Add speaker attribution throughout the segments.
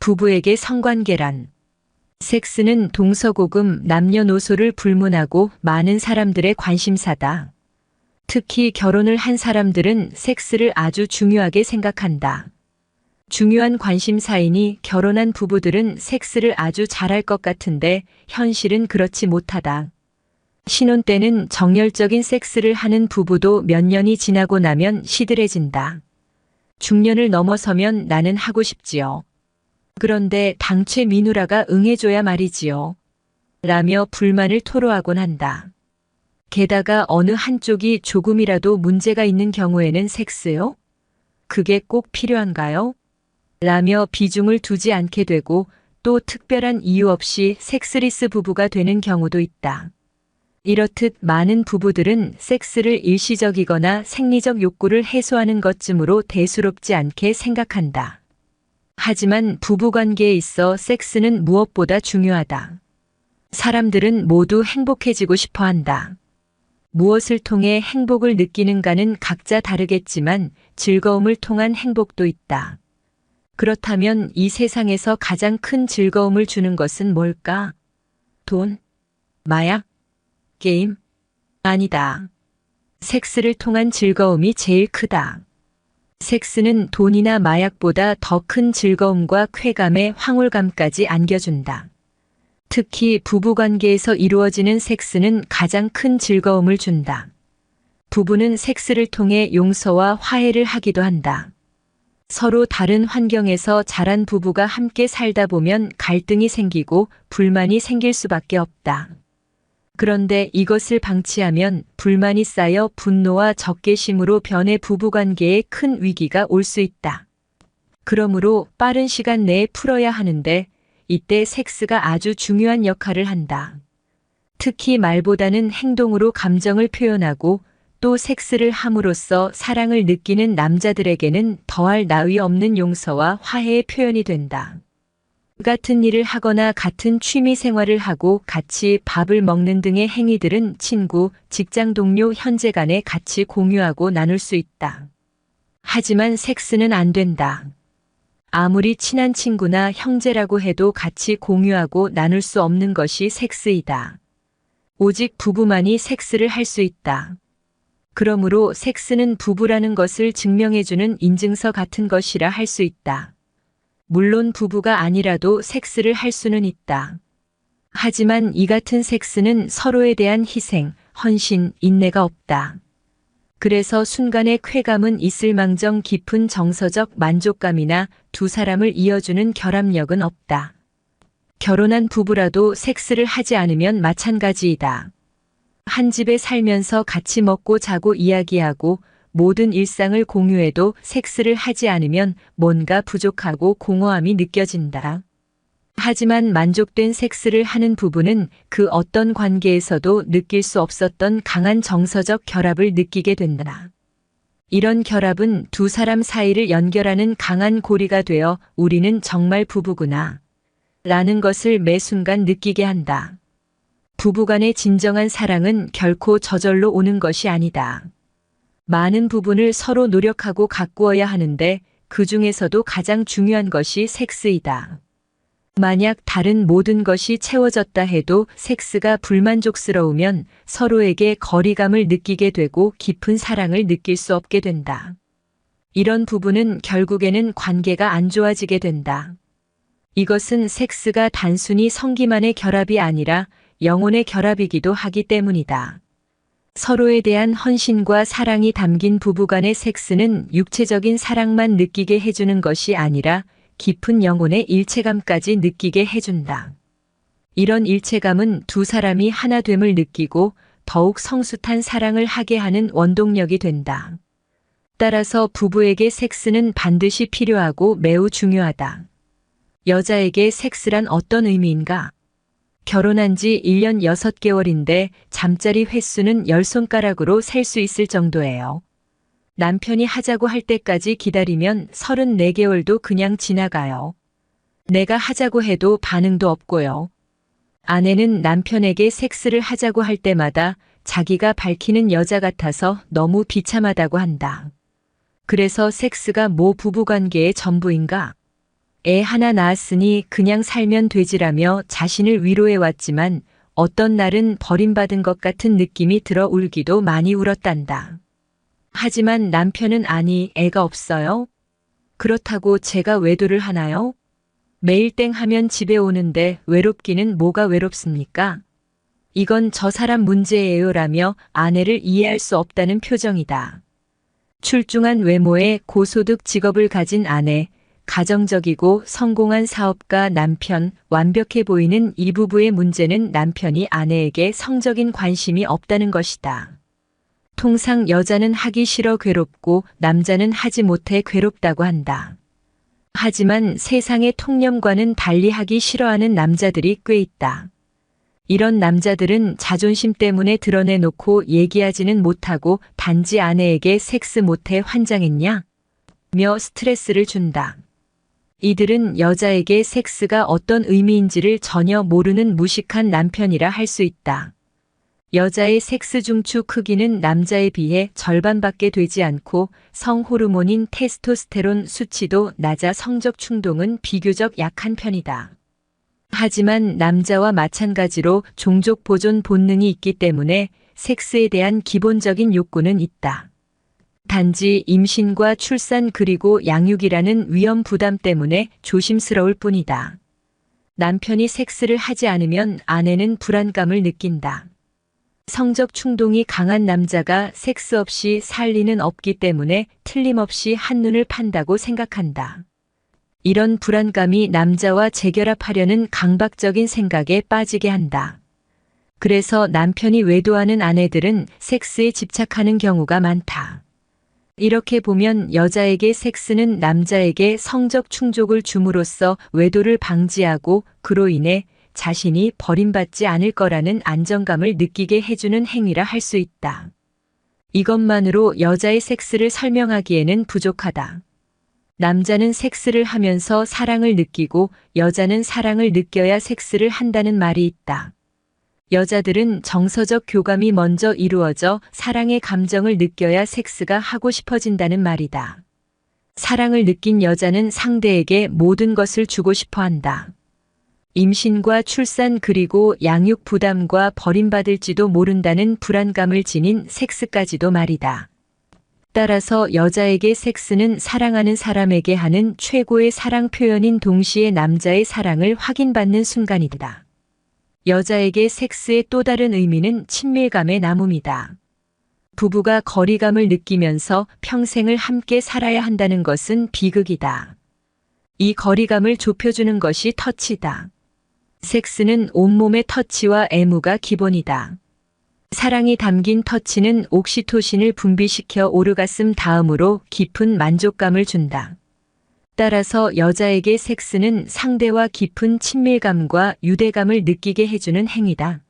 Speaker 1: 부부에게 성관계란. 섹스는 동서고금 남녀노소를 불문하고 많은 사람들의 관심사다. 특히 결혼을 한 사람들은 섹스를 아주 중요하게 생각한다. 중요한 관심사이니 결혼한 부부들은 섹스를 아주 잘할 것 같은데 현실은 그렇지 못하다. 신혼 때는 정열적인 섹스를 하는 부부도 몇 년이 지나고 나면 시들해진다. 중년을 넘어서면 나는 하고 싶지요. 그런데 당최 미누라가 응해줘야 말이지요. 라며 불만을 토로하곤 한다. 게다가 어느 한쪽이 조금이라도 문제가 있는 경우에는 섹스요? 그게 꼭 필요한가요? 라며 비중을 두지 않게 되고 또 특별한 이유 없이 섹스리스 부부가 되는 경우도 있다. 이렇듯 많은 부부들은 섹스를 일시적이거나 생리적 욕구를 해소하는 것쯤으로 대수롭지 않게 생각한다. 하지만 부부관계에 있어 섹스는 무엇보다 중요하다. 사람들은 모두 행복해지고 싶어 한다. 무엇을 통해 행복을 느끼는가는 각자 다르겠지만 즐거움을 통한 행복도 있다. 그렇다면 이 세상에서 가장 큰 즐거움을 주는 것은 뭘까? 돈? 마약? 게임? 아니다. 섹스를 통한 즐거움이 제일 크다. 섹스는 돈이나 마약보다 더 큰 즐거움과 쾌감의 황홀감까지 안겨준다. 특히 부부관계에서 이루어지는 섹스는 가장 큰 즐거움을 준다. 부부는 섹스를 통해 용서와 화해를 하기도 한다. 서로 다른 환경에서 자란 부부가 함께 살다 보면 갈등이 생기고 불만이 생길 수밖에 없다. 그런데 이것을 방치하면 불만이 쌓여 분노와 적개심으로 변해 부부관계에 큰 위기가 올 수 있다. 그러므로 빠른 시간 내에 풀어야 하는데 이때 섹스가 아주 중요한 역할을 한다. 특히 말보다는 행동으로 감정을 표현하고 또 섹스를 함으로써 사랑을 느끼는 남자들에게는 더할 나위 없는 용서와 화해의 표현이 된다. 같은 일을 하거나 같은 취미 생활을 하고 같이 밥을 먹는 등의 행위들은 친구, 직장 동료, 형제 간에 같이 공유하고 나눌 수 있다. 하지만 섹스는 안 된다. 아무리 친한 친구나 형제라고 해도 같이 공유하고 나눌 수 없는 것이 섹스이다. 오직 부부만이 섹스를 할 수 있다. 그러므로 섹스는 부부라는 것을 증명해주는 인증서 같은 것이라 할 수 있다. 물론 부부가 아니라도 섹스를 할 수는 있다. 하지만 이 같은 섹스는 서로에 대한 희생, 헌신, 인내가 없다. 그래서 순간의 쾌감은 있을망정 깊은 정서적 만족감이나 두 사람을 이어주는 결합력은 없다. 결혼한 부부라도 섹스를 하지 않으면 마찬가지이다. 한 집에 살면서 같이 먹고 자고 이야기하고 모든 일상을 공유해도 섹스를 하지 않으면 뭔가 부족하고 공허함이 느껴진다. 하지만 만족된 섹스를 하는 부부는 그 어떤 관계에서도 느낄 수 없었던 강한 정서적 결합을 느끼게 된다. 이런 결합은 두 사람 사이를 연결하는 강한 고리가 되어 우리는 정말 부부구나 라는 것을 매 순간 느끼게 한다. 부부간의 진정한 사랑은 결코 저절로 오는 것이 아니다. 많은 부분을 서로 노력하고 가꾸어야 하는데 그 중에서도 가장 중요한 것이 섹스이다. 만약 다른 모든 것이 채워졌다 해도 섹스가 불만족스러우면 서로에게 거리감을 느끼게 되고 깊은 사랑을 느낄 수 없게 된다. 이런 부분은 결국에는 관계가 안 좋아지게 된다. 이것은 섹스가 단순히 성기만의 결합이 아니라 영혼의 결합이기도 하기 때문이다. 서로에 대한 헌신과 사랑이 담긴 부부간의 섹스는 육체적인 사랑만 느끼게 해주는 것이 아니라 깊은 영혼의 일체감까지 느끼게 해준다. 이런 일체감은 두 사람이 하나됨을 느끼고 더욱 성숙한 사랑을 하게 하는 원동력이 된다. 따라서 부부에게 섹스는 반드시 필요하고 매우 중요하다. 여자에게 섹스란 어떤 의미인가? 결혼한 지 1년 6개월인데 잠자리 횟수는 10손가락으로 셀 수 있을 정도예요. 남편이 하자고 할 때까지 기다리면 34개월도 그냥 지나가요. 내가 하자고 해도 반응도 없고요. 아내는 남편에게 섹스를 하자고 할 때마다 자기가 밝히는 여자 같아서 너무 비참하다고 한다. 그래서 섹스가 뭐 부부관계의 전부인가? 애 하나 낳았으니 그냥 살면 되지라며 자신을 위로해왔지만 어떤 날은 버림받은 것 같은 느낌이 들어 울기도 많이 울었단다. 하지만 남편은 아니, 애가 없어요? 그렇다고 제가 외도를 하나요? 매일 땡 하면 집에 오는데 외롭기는 뭐가 외롭습니까? 이건 저 사람 문제예요라며 아내를 이해할 수 없다는 표정이다. 출중한 외모에 고소득 직업을 가진 아내, 가정적이고 성공한 사업가 남편, 완벽해 보이는 이 부부의 문제는 남편이 아내에게 성적인 관심이 없다는 것이다. 통상 여자는 하기 싫어 괴롭고 남자는 하지 못해 괴롭다고 한다. 하지만 세상의 통념과는 달리 하기 싫어하는 남자들이 꽤 있다. 이런 남자들은 자존심 때문에 드러내놓고 얘기하지는 못하고 단지 아내에게 섹스 못해 환장했냐? 며 스트레스를 준다. 이들은 여자에게 섹스가 어떤 의미인지를 전혀 모르는 무식한 남편이라 할 수 있다. 여자의 섹스 중추 크기는 남자에 비해 절반밖에 되지 않고 성호르몬인 테스토스테론 수치도 낮아 성적 충동은 비교적 약한 편이다. 하지만 남자와 마찬가지로 종족 보존 본능이 있기 때문에 섹스에 대한 기본적인 욕구는 있다. 단지 임신과 출산 그리고 양육이라는 위험 부담 때문에 조심스러울 뿐이다. 남편이 섹스를 하지 않으면 아내는 불안감을 느낀다. 성적 충동이 강한 남자가 섹스 없이 살 리는 없기 때문에 틀림없이 한눈을 판다고 생각한다. 이런 불안감이 남자와 재결합하려는 강박적인 생각에 빠지게 한다. 그래서 남편이 외도하는 아내들은 섹스에 집착하는 경우가 많다. 이렇게 보면 여자에게 섹스는 남자에게 성적 충족을 줌으로써 외도를 방지하고 그로 인해 자신이 버림받지 않을 거라는 안정감을 느끼게 해주는 행위라 할 수 있다. 이것만으로 여자의 섹스를 설명하기에는 부족하다. 남자는 섹스를 하면서 사랑을 느끼고 여자는 사랑을 느껴야 섹스를 한다는 말이 있다. 여자들은 정서적 교감이 먼저 이루어져 사랑의 감정을 느껴야 섹스가 하고 싶어진다는 말이다. 사랑을 느낀 여자는 상대에게 모든 것을 주고 싶어 한다. 임신과 출산 그리고 양육 부담과 버림받을지도 모른다는 불안감을 지닌 섹스까지도 말이다. 따라서 여자에게 섹스는 사랑하는 사람에게 하는 최고의 사랑 표현인 동시에 남자의 사랑을 확인받는 순간이다. 여자에게 섹스의 또 다른 의미는 친밀감의 나눔이다. 부부가 거리감을 느끼면서 평생을 함께 살아야 한다는 것은 비극이다. 이 거리감을 좁혀주는 것이 터치다. 섹스는 온몸의 터치와 애무가 기본이다. 사랑이 담긴 터치는 옥시토신을 분비시켜 오르가슴 다음으로 깊은 만족감을 준다. 따라서 여자에게 섹스는 상대와 깊은 친밀감과 유대감을 느끼게 해주는 행위다.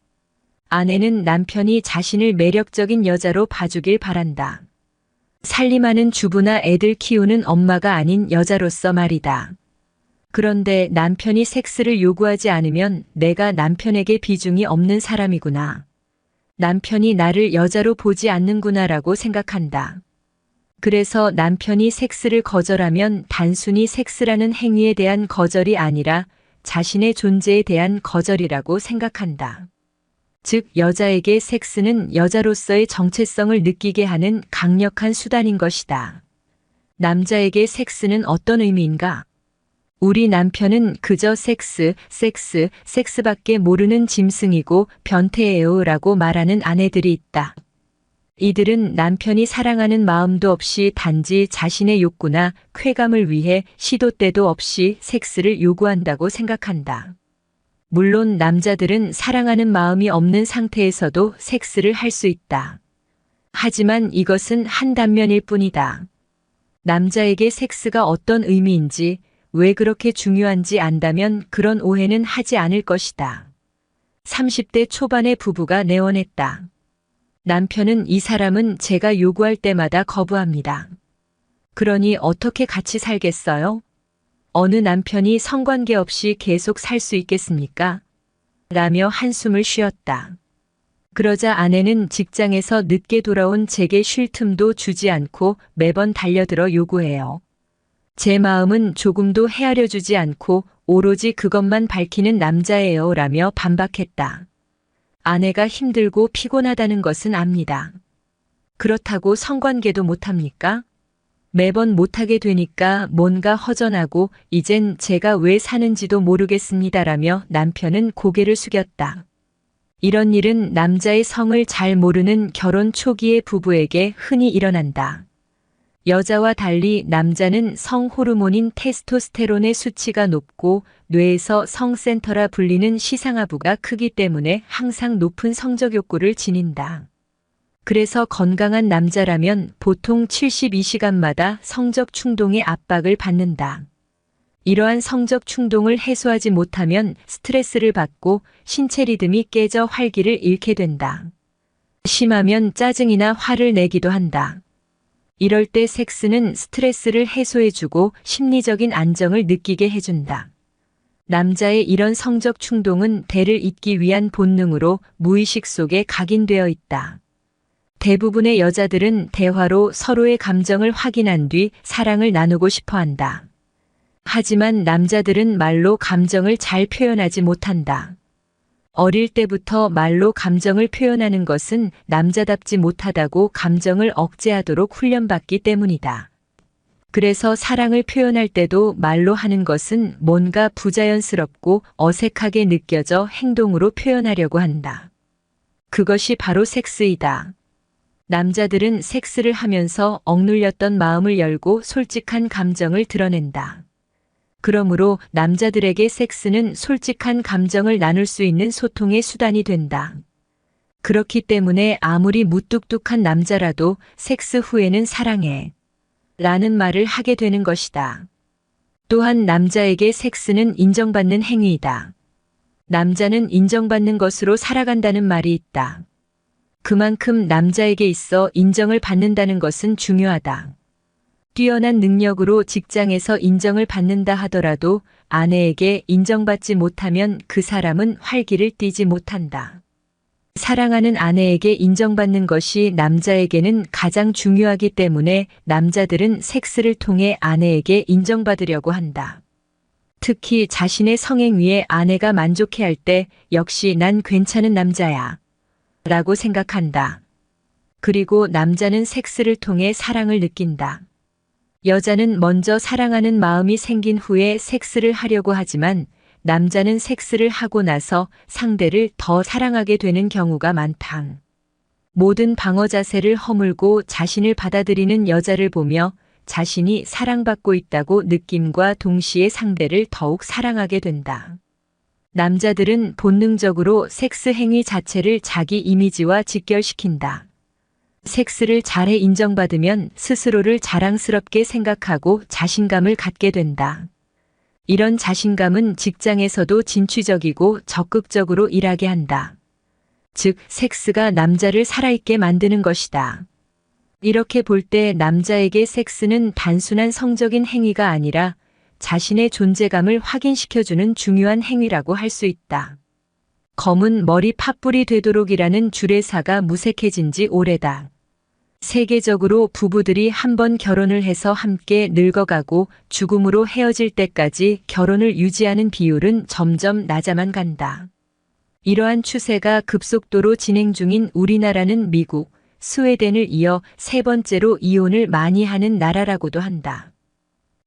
Speaker 1: 아내는 남편이 자신을 매력적인 여자로 봐주길 바란다. 살림하는 주부나 애들 키우는 엄마가 아닌 여자로서 말이다. 그런데 남편이 섹스를 요구하지 않으면 내가 남편에게 비중이 없는 사람이구나. 남편이 나를 여자로 보지 않는구나라고 생각한다. 그래서 남편이 섹스를 거절하면 단순히 섹스라는 행위에 대한 거절이 아니라 자신의 존재에 대한 거절이라고 생각한다. 즉, 여자에게 섹스는 여자로서의 정체성을 느끼게 하는 강력한 수단인 것이다. 남자에게 섹스는 어떤 의미인가? 우리 남편은 그저 섹스밖에 모르는 짐승이고 변태예요 라고 말하는 아내들이 있다. 이들은 남편이 사랑하는 마음도 없이 단지 자신의 욕구나 쾌감을 위해 시도 때도 없이 섹스를 요구한다고 생각한다. 물론 남자들은 사랑하는 마음이 없는 상태에서도 섹스를 할 수 있다. 하지만 이것은 한 단면일 뿐이다. 남자에게 섹스가 어떤 의미인지 왜 그렇게 중요한지 안다면 그런 오해는 하지 않을 것이다. 30대 초반의 부부가 내원했다. 남편은 이 사람은 제가 요구할 때마다 거부합니다. 그러니 어떻게 같이 살겠어요? 어느 남편이 성관계 없이 계속 살 수 있겠습니까? 라며 한숨을 쉬었다. 그러자 아내는 직장에서 늦게 돌아온 제게 쉴 틈도 주지 않고 매번 달려들어 요구해요. 제 마음은 조금도 헤아려주지 않고 오로지 그것만 밝히는 남자예요 라며 반박했다. 아내가 힘들고 피곤하다는 것은 압니다. 그렇다고 성관계도 못합니까? 매번 못하게 되니까 뭔가 허전하고 이젠 제가 왜 사는지도 모르겠습니다라며 남편은 고개를 숙였다. 이런 일은 남자의 성을 잘 모르는 결혼 초기의 부부에게 흔히 일어난다. 여자와 달리 남자는 성 호르몬인 테스토스테론의 수치가 높고 뇌에서 성센터라 불리는 시상하부가 크기 때문에 항상 높은 성적 욕구를 지닌다. 그래서 건강한 남자라면 보통 72시간마다 성적 충동의 압박을 받는다. 이러한 성적 충동을 해소하지 못하면 스트레스를 받고 신체 리듬이 깨져 활기를 잃게 된다. 심하면 짜증이나 화를 내기도 한다. 이럴 때 섹스는 스트레스를 해소해주고 심리적인 안정을 느끼게 해준다. 남자의 이런 성적 충동은 대를 잇기 위한 본능으로 무의식 속에 각인되어 있다. 대부분의 여자들은 대화로 서로의 감정을 확인한 뒤 사랑을 나누고 싶어 한다. 하지만 남자들은 말로 감정을 잘 표현하지 못한다. 어릴 때부터 말로 감정을 표현하는 것은 남자답지 못하다고 감정을 억제하도록 훈련받기 때문이다. 그래서 사랑을 표현할 때도 말로 하는 것은 뭔가 부자연스럽고 어색하게 느껴져 행동으로 표현하려고 한다. 그것이 바로 섹스이다. 남자들은 섹스를 하면서 억눌렸던 마음을 열고 솔직한 감정을 드러낸다. 그러므로 남자들에게 섹스는 솔직한 감정을 나눌 수 있는 소통의 수단이 된다. 그렇기 때문에 아무리 무뚝뚝한 남자라도 섹스 후에는 사랑해 라는 말을 하게 되는 것이다. 또한 남자에게 섹스는 인정받는 행위이다. 남자는 인정받는 것으로 살아간다는 말이 있다. 그만큼 남자에게 있어 인정을 받는다는 것은 중요하다. 뛰어난 능력으로 직장에서 인정을 받는다 하더라도 아내에게 인정받지 못하면 그 사람은 활기를 띠지 못한다. 사랑하는 아내에게 인정받는 것이 남자에게는 가장 중요하기 때문에 남자들은 섹스를 통해 아내에게 인정받으려고 한다. 특히 자신의 성행 위에 아내가 만족해할 때 역시 난 괜찮은 남자야 라고 생각한다. 그리고 남자는 섹스를 통해 사랑을 느낀다. 여자는 먼저 사랑하는 마음이 생긴 후에 섹스를 하려고 하지만 남자는 섹스를 하고 나서 상대를 더 사랑하게 되는 경우가 많다. 모든 방어 자세를 허물고 자신을 받아들이는 여자를 보며 자신이 사랑받고 있다고 느낌과 동시에 상대를 더욱 사랑하게 된다. 남자들은 본능적으로 섹스 행위 자체를 자기 이미지와 직결시킨다. 섹스를 잘해 인정받으면 스스로를 자랑스럽게 생각하고 자신감을 갖게 된다. 이런 자신감은 직장에서도 진취적이고 적극적으로 일하게 한다. 즉, 섹스가 남자를 살아있게 만드는 것이다. 이렇게 볼 때 남자에게 섹스는 단순한 성적인 행위가 아니라 자신의 존재감을 확인시켜주는 중요한 행위라고 할 수 있다. 검은 머리 팥불이 되도록이라는 주례사가 무색해진 지 오래다. 세계적으로 부부들이 한 번 결혼을 해서 함께 늙어가고 죽음으로 헤어질 때까지 결혼을 유지하는 비율은 점점 낮아만 간다. 이러한 추세가 급속도로 진행 중인 우리나라는 미국, 스웨덴을 이어 세 번째로 이혼을 많이 하는 나라라고도 한다.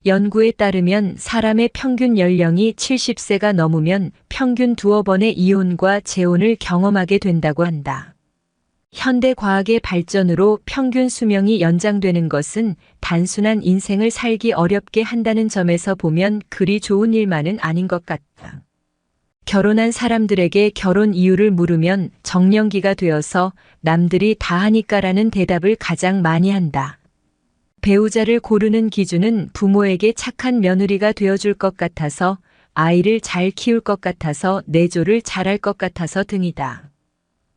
Speaker 1: 연구에 따르면 사람의 평균 연령이 70세가 넘으면 평균 2번의 이혼과 재혼을 경험하게 된다고 한다. 현대 과학의 발전으로 평균 수명이 연장되는 것은 단순한 인생을 살기 어렵게 한다는 점에서 보면 그리 좋은 일만은 아닌 것 같다. 결혼한 사람들에게 결혼 이유를 물으면 정년기가 되어서 남들이 다 하니까라는 대답을 가장 많이 한다. 배우자를 고르는 기준은 부모에게 착한 며느리가 되어줄 것 같아서, 아이를 잘 키울 것 같아서, 내조를 잘할 것 같아서 등이다.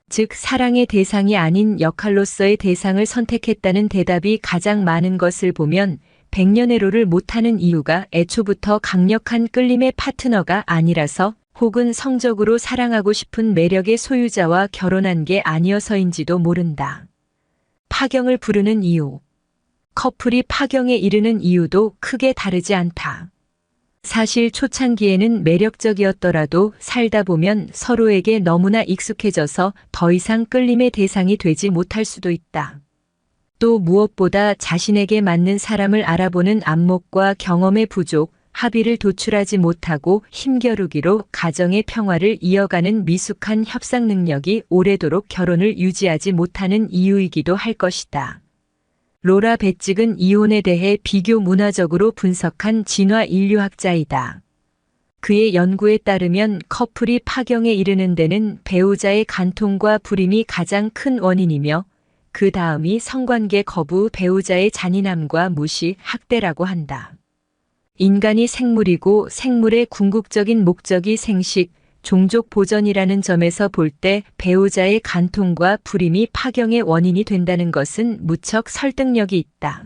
Speaker 1: 즉, 사랑의 대상이 아닌 역할로서의 대상을 선택했다는 대답이 가장 많은 것을 보면 백년해로를 못하는 이유가 애초부터 강력한 끌림의 파트너가 아니라서 혹은 성적으로 사랑하고 싶은 매력의 소유자와 결혼한 게 아니어서인지도 모른다. 파경을 부르는 이유. 커플이 파경에 이르는 이유도 크게 다르지 않다. 사실 초창기에는 매력적이었더라도 살다 보면 서로에게 너무나 익숙해져서 더 이상 끌림의 대상이 되지 못할 수도 있다. 또 무엇보다 자신에게 맞는 사람을 알아보는 안목과 경험의 부족, 합의를 도출하지 못하고 힘겨루기로 가정의 평화를 이어가는 미숙한 협상 능력이 오래도록 결혼을 유지하지 못하는 이유이기도 할 것이다. 로라 베직은 이혼에 대해 비교 문화적으로 분석한 진화 인류학자이다. 그의 연구에 따르면 커플이 파경에 이르는 데는 배우자의 간통과 불임이 가장 큰 원인이며 그 다음이 성관계 거부, 배우자의 잔인함과 무시, 학대라고 한다. 인간이 생물이고 생물의 궁극적인 목적이 생식, 종족 보전이라는 점에서 볼 때 배우자의 간통과 불임이 파경의 원인이 된다는 것은 무척 설득력이 있다.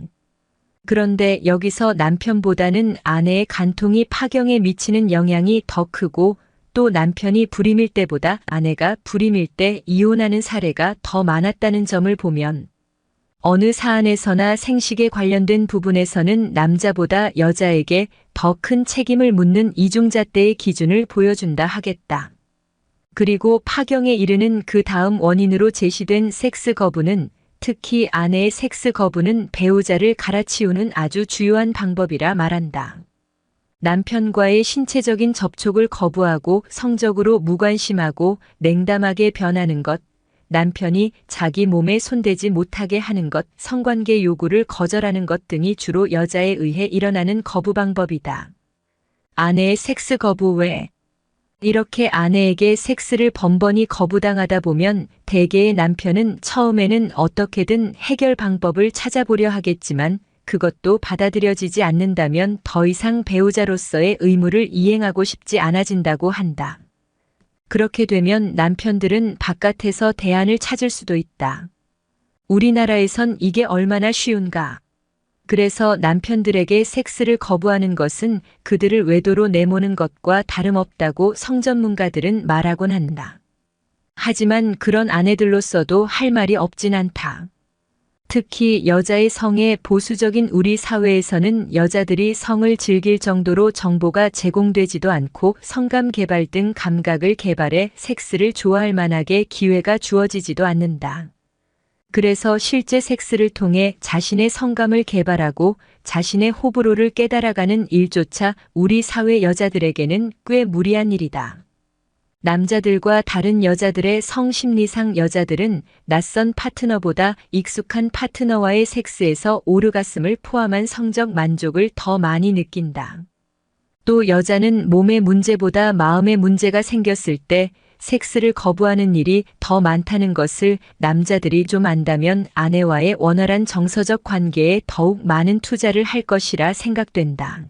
Speaker 1: 그런데 여기서 남편보다는 아내의 간통이 파경에 미치는 영향이 더 크고 또 남편이 불임일 때보다 아내가 불임일 때 이혼하는 사례가 더 많았다는 점을 보면 어느 사안에서나 생식에 관련된 부분에서는 남자보다 여자에게 더 큰 책임을 묻는 이중잣대의 기준을 보여준다 하겠다. 그리고 파경에 이르는 그 다음 원인으로 제시된 섹스 거부는 특히 아내의 섹스 거부는 배우자를 갈아치우는 아주 주요한 방법이라 말한다. 남편과의 신체적인 접촉을 거부하고 성적으로 무관심하고 냉담하게 변하는 것, 남편이 자기 몸에 손대지 못하게 하는 것, 성관계 요구를 거절하는 것 등이 주로 여자에 의해 일어나는 거부 방법이다. 아내의 섹스 거부 외 이렇게 아내에게 섹스를 번번이 거부당하다 보면 대개의 남편은 처음에는 어떻게든 해결 방법을 찾아보려 하겠지만 그것도 받아들여지지 않는다면 더 이상 배우자로서의 의무를 이행하고 싶지 않아진다고 한다. 그렇게 되면 남편들은 바깥에서 대안을 찾을 수도 있다. 우리나라에선 이게 얼마나 쉬운가. 그래서 남편들에게 섹스를 거부하는 것은 그들을 외도로 내모는 것과 다름없다고 성전문가들은 말하곤 한다. 하지만 그런 아내들로서도 할 말이 없진 않다. 특히 여자의 성에 보수적인 우리 사회에서는 여자들이 성을 즐길 정도로 정보가 제공되지도 않고 성감 개발 등 감각을 개발해 섹스를 좋아할 만하게 기회가 주어지지도 않는다. 그래서 실제 섹스를 통해 자신의 성감을 개발하고 자신의 호불호를 깨달아가는 일조차 우리 사회 여자들에게는 꽤 무리한 일이다. 남자들과 다른 여자들의 성심리상 여자들은 낯선 파트너보다 익숙한 파트너와의 섹스에서 오르가슴을 포함한 성적 만족을 더 많이 느낀다. 또 여자는 몸의 문제보다 마음의 문제가 생겼을 때 섹스를 거부하는 일이 더 많다는 것을 남자들이 좀 안다면 아내와의 원활한 정서적 관계에 더욱 많은 투자를 할 것이라 생각된다.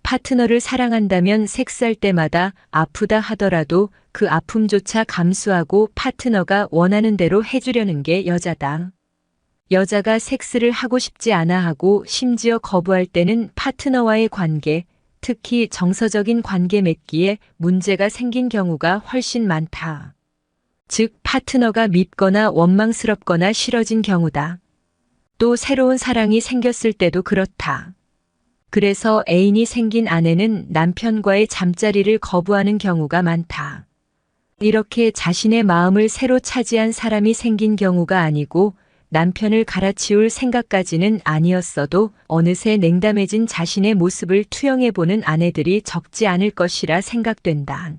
Speaker 1: 파트너를 사랑한다면 섹스할 때마다 아프다 하더라도 그 아픔조차 감수하고 파트너가 원하는 대로 해주려는 게 여자다. 여자가 섹스를 하고 싶지 않아 하고 심지어 거부할 때는 파트너와의 관계, 특히 정서적인 관계 맺기에 문제가 생긴 경우가 훨씬 많다. 즉, 파트너가 밉거나 원망스럽거나 싫어진 경우다. 또 새로운 사랑이 생겼을 때도 그렇다. 그래서 애인이 생긴 아내는 남편과의 잠자리를 거부하는 경우가 많다. 이렇게 자신의 마음을 새로 차지한 사람이 생긴 경우가 아니고 남편을 갈아치울 생각까지는 아니었어도 어느새 냉담해진 자신의 모습을 투영해보는 아내들이 적지 않을 것이라 생각된다.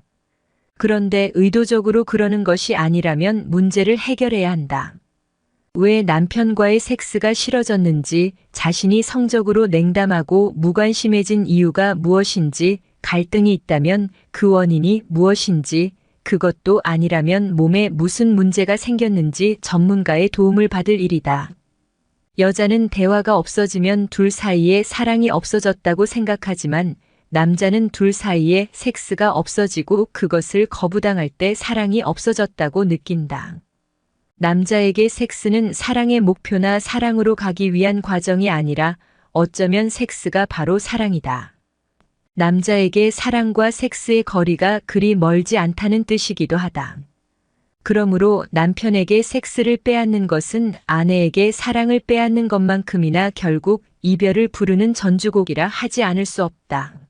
Speaker 1: 그런데 의도적으로 그러는 것이 아니라면 문제를 해결해야 한다. 왜 남편과의 섹스가 싫어졌는지, 자신이 성적으로 냉담하고 무관심해진 이유가 무엇인지, 갈등이 있다면 그 원인이 무엇인지, 그것도 아니라면 몸에 무슨 문제가 생겼는지 전문가의 도움을 받을 일이다. 여자는 대화가 없어지면 둘 사이에 사랑이 없어졌다고 생각하지만 남자는 둘 사이에 섹스가 없어지고 그것을 거부당할 때 사랑이 없어졌다고 느낀다. 남자에게 섹스는 사랑의 목표나 사랑으로 가기 위한 과정이 아니라 어쩌면 섹스가 바로 사랑이다. 남자에게 사랑과 섹스의 거리가 그리 멀지 않다는 뜻이기도 하다. 그러므로 남편에게 섹스를 빼앗는 것은 아내에게 사랑을 빼앗는 것만큼이나 결국 이별을 부르는 전주곡이라 하지 않을 수 없다.